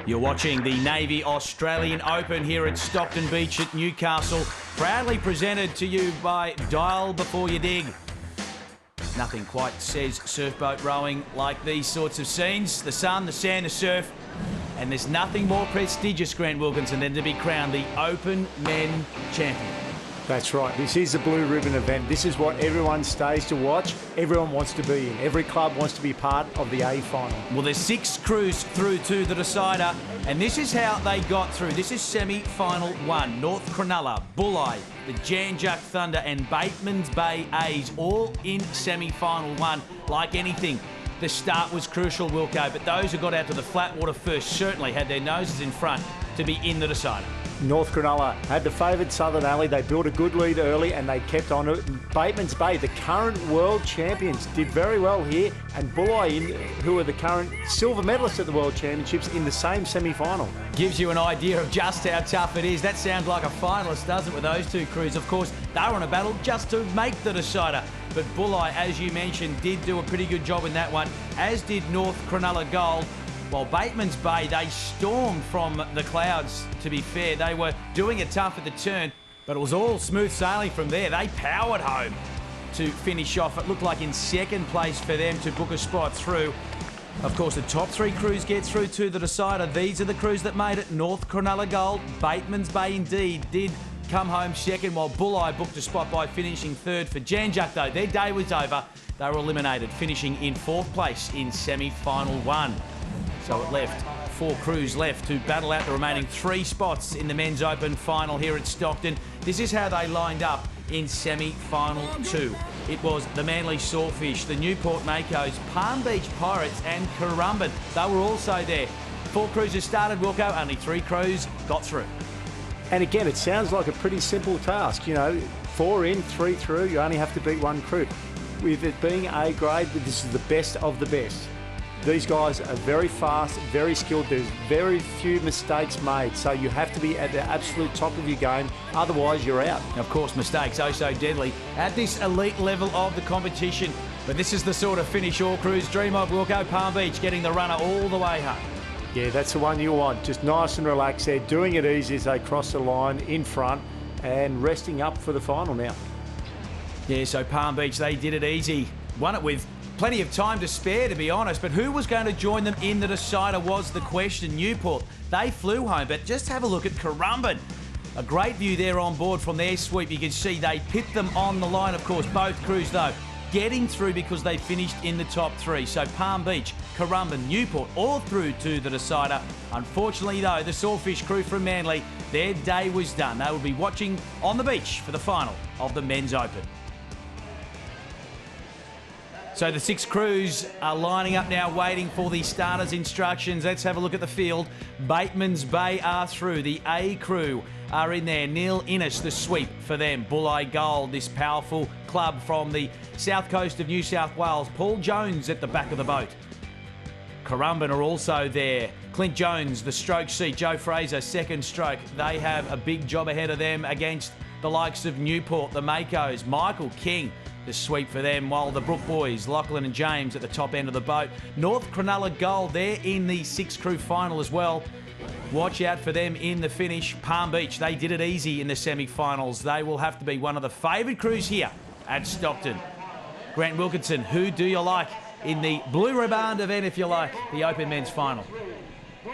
You're watching the Navy Australian Open here at Stockton Beach at Newcastle, proudly presented to you by Dial Before You Dig. Nothing quite says surfboat rowing like these sorts of scenes. The sun, the sand, the surf, and there's nothing more prestigious, Grant Wilkinson, than to be crowned the Open Men Champion. That's right. This is the Blue Ribbon event. This is what everyone stays to watch. Everyone wants to be in. Every club wants to be part of the A final. Well, there's 6 crews through to the decider, and this is how they got through. This is semi-final 1. North Cronulla, Bulli, the Jan Juc Thunder and Bateman's Bay A's all in semi-final 1. Like anything, the start was crucial, Wilco, but those who got out to the flat water first certainly had their noses in front to be in the decider. North Cronulla had the favoured Southern Alley. They built a good lead early and they kept on it. Bateman's Bay, the current world champions, did very well here. And Bulli, who are the current silver medalists at the World Championships, in the same semi-final. Gives you an idea of just how tough it is. That sounds like a finalist, doesn't it, with those two crews? Of course, they were in a battle just to make the decider. But Bulli, as you mentioned, did do a pretty good job in that one, as did North Cronulla Gold. While Bateman's Bay, they stormed from the clouds, to be fair. They were doing it tough at the turn, but it was all smooth sailing from there. They powered home to finish off. It looked like in second place for them to book a spot through. Of course, the top 3 crews get through to the decider. These are the crews that made it. North Cronulla Gold, Bateman's Bay indeed did come home second, while Bulli booked a spot by finishing third. For Jan Juc, though, their day was over. They were eliminated, finishing in 4th place in semi-final 1. So it left 4 crews left to battle out the remaining 3 spots in the Men's Open final here at Stockton. This is how they lined up in semi-final 2. It was the Manly Sawfish, the Newport Makos, Palm Beach Pirates and Currumbin. They were also there. 4 crews have started, Wilco, only 3 crews got through. And again, it sounds like a pretty simple task. You know, 4 in, 3 through, you only have to beat 1 crew. With it being A grade, this is the best of the best. These guys are very fast, very skilled. There's very few mistakes made, so you have to be at the absolute top of your game, otherwise you're out. Of course, mistakes oh so deadly at this elite level of the competition. But this is the sort of finish all crews dream of, Wilco. Palm Beach getting the runner all the way home. Yeah, that's the one you want. Just nice and relaxed there, doing it easy as they cross the line in front and resting up for the final now. Yeah, so Palm Beach, they did it easy. Won it with plenty of time to spare, to be honest, but who was going to join them in the decider was the question. Newport, they flew home, but just have a look at Currumbin. A great view there on board from their sweep. You can see they pit them on the line, of course. Both crews, though, getting through because they finished in the top 3. So Palm Beach, Currumbin, Newport, all through to the decider. Unfortunately, though, the Sawfish crew from Manly, their day was done. They will be watching on the beach for the final of the Men's Open. So the 6 crews are lining up now, waiting for the starters' instructions. Let's have a look at the field. Bateman's Bay are through. The A crew are in there. Neil Innes, the sweep for them. Bulli Gold, this powerful club from the south coast of New South Wales. Paul Jones at the back of the boat. Currumbin are also there. Clint Jones, the stroke seat. Joe Fraser, second stroke. They have a big job ahead of them against the likes of Newport, the Makos. Michael King, the sweep for them, while the Brook boys, Lachlan and James at the top end of the boat. North Cronulla Gold, they're in the 6 crew final as well. Watch out for them in the finish. Palm Beach, they did it easy in the semi-finals. They will have to be one of the favoured crews here at Stockton. Grant Wilkinson, who do you like in the Blue Ribbon event, if you like, the Open Men's Final?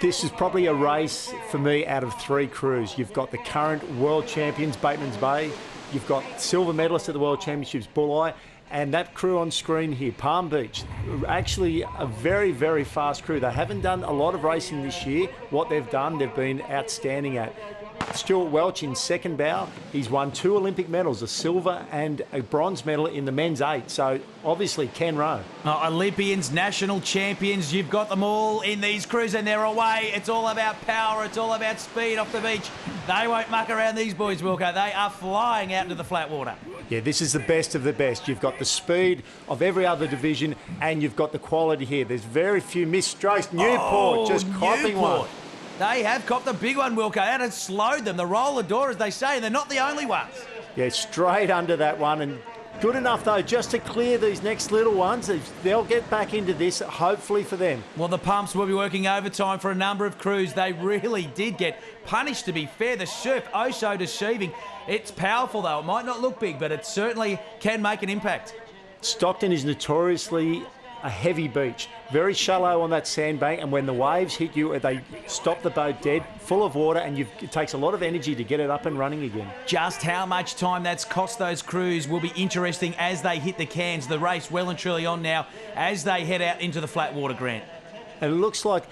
This is probably a race for me out of 3 crews. You've got the current world champions, Bateman's Bay. You've got silver medalists at the World Championships, Bulli, and that crew on screen here, Palm Beach. Actually a very, very fast crew. They haven't done a lot of racing this year. What they've done, they've been outstanding at. Stuart Welch in second bow. He's won 2 Olympic medals, a silver and a bronze medal in the men's 8. So obviously can row. Olympians, national champions, you've got them all in these crews and they're away. It's all about power. It's all about speed off the beach. They won't muck around these boys, Wilco. They are flying out into the flat water. Yeah, this is the best of the best. You've got the speed of every other division and you've got the quality here. There's very few missed strokes. Newport just copping one. They have copped a big one, Wilco, and it slowed them. The roller door, as they say, and they're not the only ones. Yeah, straight under that one, and Good enough, though, just to clear these next little ones. They'll get back into this, hopefully for them. Well, the pumps will be working overtime for a number of crews. They really did get punished, to be fair. The surf, oh so deceiving. It's powerful, though. It might not look big, but it certainly can make an impact. Stockton is notoriously a heavy beach, very shallow on that sandbank, and when the waves hit you, they stop the boat dead, full of water, and it takes a lot of energy to get it up and running again. Just how much time that's cost those crews will be interesting as they hit the cans. The race well and truly on now as they head out into the flat water, Grant. And it looks like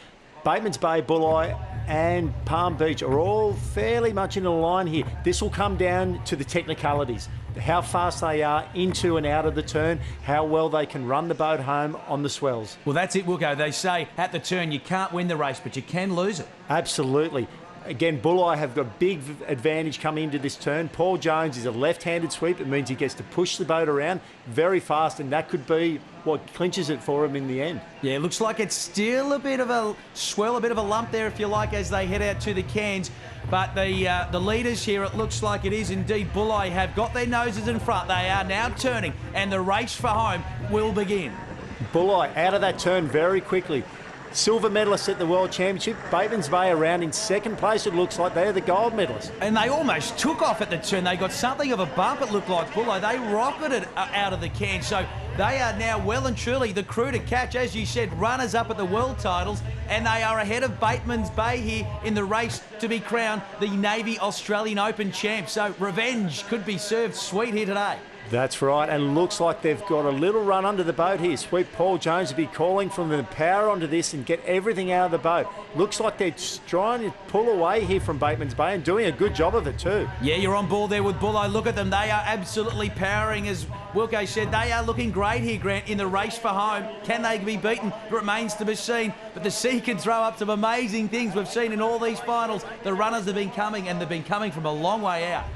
Bateman's Bay, Bulli and Palm Beach are all fairly much in a line here. This will come down to the technicalities, how fast they are into and out of the turn, how well they can run the boat home on the swells. Well, that's it, Wilco. They say at the turn you can't win the race, but you can lose it. Absolutely. Again, Bulli have got a big advantage coming into this turn. Paul Jones is a left-handed sweep. It means he gets to push the boat around very fast, and that could be what clinches it for him in the end. Yeah, it looks like it's still a bit of a swell, a bit of a lump there, if you like, as they head out to the cans. But the leaders here, it looks like it is indeed Bulli, have got their noses in front. They are now turning, and the race for home will begin. Bulli out of that turn very quickly. Silver medalists at the World Championship. Bateman's Bay around in second place. It looks like they're the gold medalists. And they almost took off at the turn. They got something of a bump, it looked like, Bulli. They rocketed out of the can. So they are now well and truly the crew to catch. As you said, runners up at the world titles. And they are ahead of Bateman's Bay here in the race to be crowned the Navy Australian Open champ. So revenge could be served sweet here today. That's right, and looks like they've got a little run under the boat here. Sweet Paul Jones will be calling from the power onto this and get everything out of the boat. Looks like they're trying to pull away here from Bateman's Bay and doing a good job of it too. Yeah, you're on board there with Bulli. Look at them. They are absolutely powering. As Wilco said, they are looking great here, Grant, in the race for home. Can they be beaten? It remains to be seen. But the sea can throw up some amazing things we've seen in all these finals. The runners have been coming, and they've been coming from a long way out.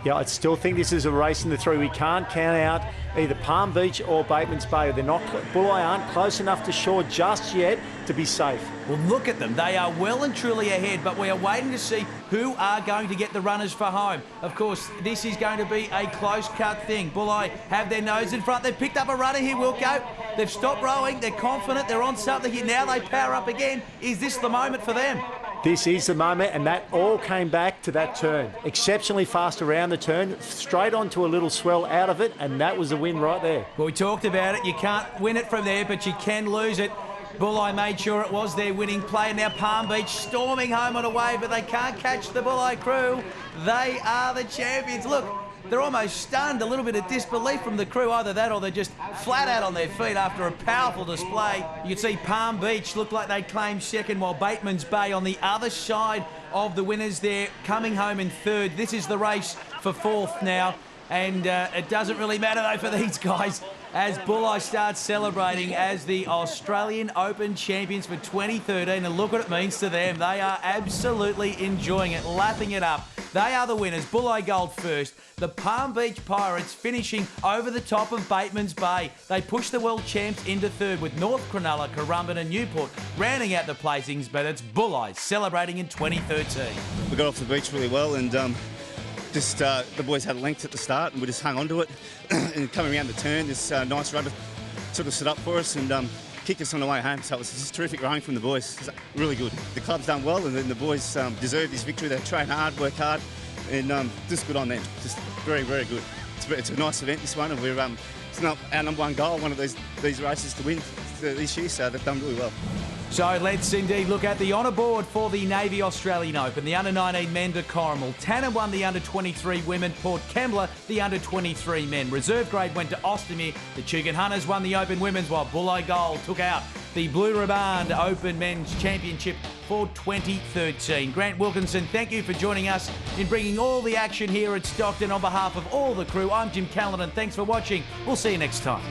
Yeah, I still think this is a race in the three. We can't count out either Palm Beach or Bateman's Bay. They're not, Bulli aren't close enough to shore just yet to be safe. Well, look at them. They are well and truly ahead, but we are waiting to see who are going to get the runners for home. Of course, this is going to be a close-cut thing. Bulli have their nose in front. They've picked up a runner here, Wilco. They've stopped rowing. They're confident. They're on something here. Now they power up again. Is this the moment for them? This is the moment, and that all came back to that turn. Exceptionally fast around the turn, straight onto a little swell out of it, and that was the win right there. Well, we talked about it. You can't win it from there, but you can lose it. Bulli made sure it was their winning play. Now Palm Beach storming home on a wave, but they can't catch the Bulli crew. They are the champions. Look, they're almost stunned, a little bit of disbelief from the crew. Either that or they're just flat out on their feet after a powerful display. You can see Palm Beach look like they claimed second, while Bateman's Bay on the other side of the winners there, coming home in third. This is the race for fourth now. And it doesn't really matter, though, for these guys as Bulli starts celebrating as the Australian Open champions for 2013. And look what it means to them. They are absolutely enjoying it, lapping it up. They are the winners. Bulli Gold first. The Palm Beach Pirates finishing over the top of Bateman's Bay. They push the world champs into third, with North Cronulla, Currumbin and Newport rounding out the placings, but it's Bulli celebrating in 2013. We got off the beach really well, and the boys had length at the start, and we just hung on to it. And coming around the turn, this nice rudder sort of stood up for us and kicked us on the way home. So it was just terrific rowing from the boys. It was really good. The club's done well, and then the boys deserve this victory. They train hard, work hard, and just good on them. Just very, very good. It's a nice event, this one, and we're it's not our number one goal, one of these races to win this year, so they've done really well. So let's indeed look at the honour board for the Navy Australian Open. The under-19 men to Corrimal. Tanner won the under-23 women. Port Kembla, the under-23 men. Reserve grade went to Ostomy. The Chugan Hunters won the Open women's, while Bulli Gold took out the Blue Riband Open Men's Championship for 2013. Grant Wilkinson, thank you for joining us in bringing all the action here at Stockton. On behalf of all the crew, I'm Jim Callanan. Thanks for watching. We'll see you next time.